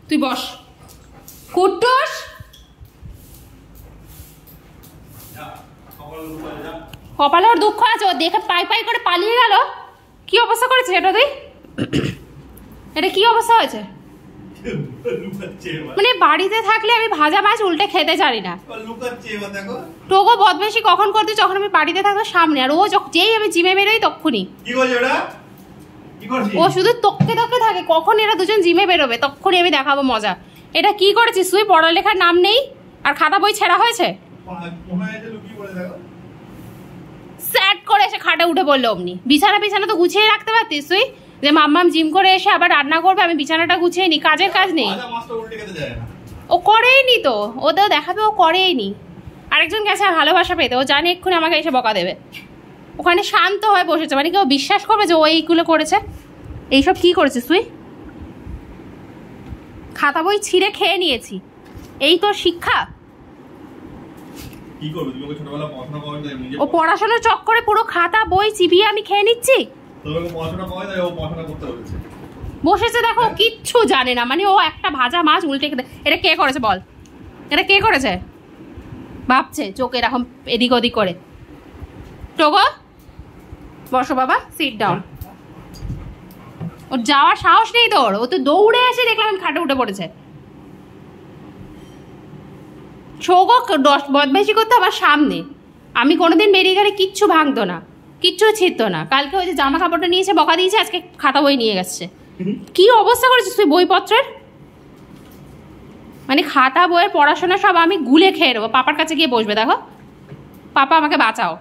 তুই বস কুট্টুস। কপালে ওর দুঃখ আছে, ও দেখে পাই পাই করে পালিয়ে গেল। কি অবস্থা করেছে এটা তুই? এটা কি অবস্থা হয়েছে? মানে বাড়িতে থাকলে আমি ভাজা মাছ উল্টে খেতে জানি না। টোগো বদমাইশি কখন করতে, যখন আমি বাড়িতে থাকবো সামনে, আর ও যেই আমি জিমে বেরোই তখনই ও শুধু তককে তককে থাকে কখন এরা দুজন জিমে বেরোবে, তখনই আমি দেখাবো মজা। এটা কি করেছিস তুই? পড়ালেখার নাম নেই আর খাতা বই ছেঁড়া হয়েছে। স্যাট করে এসে খাটে উঠে বললো অমনি। বিছানা তো গুছিয়ে রাখতে পারতিস তুই, যে মাম্মাম জিম করে এসে আবার রান্না করবে, আমি বিছানাটা গুছিয়ে নি। কাজের কাজ নেই, ও করেই নি তো, ও তো দেখাবে ও করেই নি। আরেকজন গেছে ভালোবাসা পেতে, ও জানে এক্ষুনি আমাকে এসে বকা দেবে। ওখানে শান্ত হয়ে বসেছে, মানে কেউ বিশ্বাস করবে যে ও এইগুলো করেছে? এইসব কি করেছিস তুই? খাতা বই ছিঁড়ে খেয়ে নিয়েছি, এই তোর শিক্ষা? ও পড়াশোনার চক্করে পুরো খাতা বই চিবিয়ে আমি খেয়ে নিচ্ছি। বসেছে দেখো, কিচ্ছু জানে না, মানে ও একটা ভাজা মাছ উল্টে খেতে। এটা কে করেছে বল? এটা কে করেছে? ভাবছে চোখ এরকম এদিক ওদিক করে। টোগো বসো বাবা, সিট ডাউন। ওর যাওয়ার সাহস নেই তোর, ও তো দৌড়ে এসে দেখলাম খাটে উঠে পড়েছে। ছোগো বদমাইশি করতে আমার সামনে, আমি কোনোদিন বেরিয়ে গেলে কিচ্ছু ভাঙতো না, কিচ্ছু ছিঁড়তো না। কালকে ওই যে জামা কাপড়টা নিয়েছে বকা দিয়েছে, আজকে খাতা বই নিয়ে গেছে। কি অবস্থা করেছিস তুই বইপত্রের? মানে খাতা বইয়ের পড়াশোনা সব আমি গুলে খেয়ে নেবো। পাপার কাছে গিয়ে বসবে, দেখো পাপা আমাকে বাঁচাও।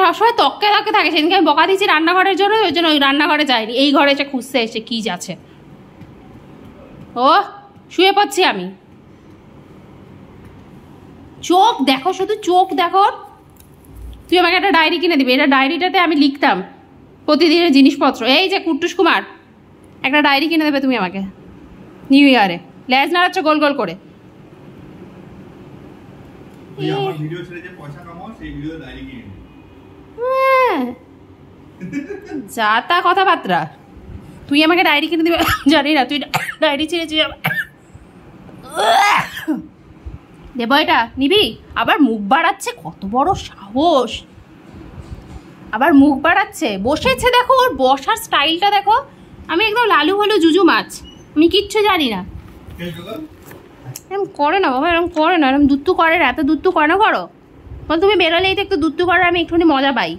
সবসময় তককে তককে থাকে। সেদিনকে আমি বকা দিয়েছি রান্নাঘরের জন্য, ওই জন্য ওই রান্নাঘরে যায়নি, এই ঘরে এসে খুঁজতে এসে কি যাচ্ছে। ও শুয়ে পড়ছি আমি। চোখ দেখো, শুধু চোখ দেখো। তুই আমাকে একটা ডায়েরি কিনে দিবি, এটা ডায়েরিটাতে আমি লিখতাম প্রতিদিনের জিনিসপত্র। এই যে কুট্টুস কুমার, একটা ডায়েরি কিনে দেবে তুমি আমাকে নিউ ইয়ারে। লেজ নাড়াচ্ছ গোল গোল করে। যা তা কথাবার্তা। তুই আমাকে ডায়েরি কিনে দিবি জানি না, তুই ডায়েরি ছেড়েছিস। দেব এটা নিবি? আবার মুখ বাড়াচ্ছে, কত বড় সাহস! আবার মুখ বাড়াচ্ছে, বসেছে দেখো, ওর বসার স্টাইলটা দেখো। আমি একদম লালু হলো জুজু মাছ, আমি কিচ্ছু জানি না। এরকম করে না বাবা, এরকম করে না, এরকম দুত্তু করে না, এত দুত্তু করে না। করো তুমি বেরোলেই তো একটু দুত্তু করে, আমি একটুখানি মজা পাই।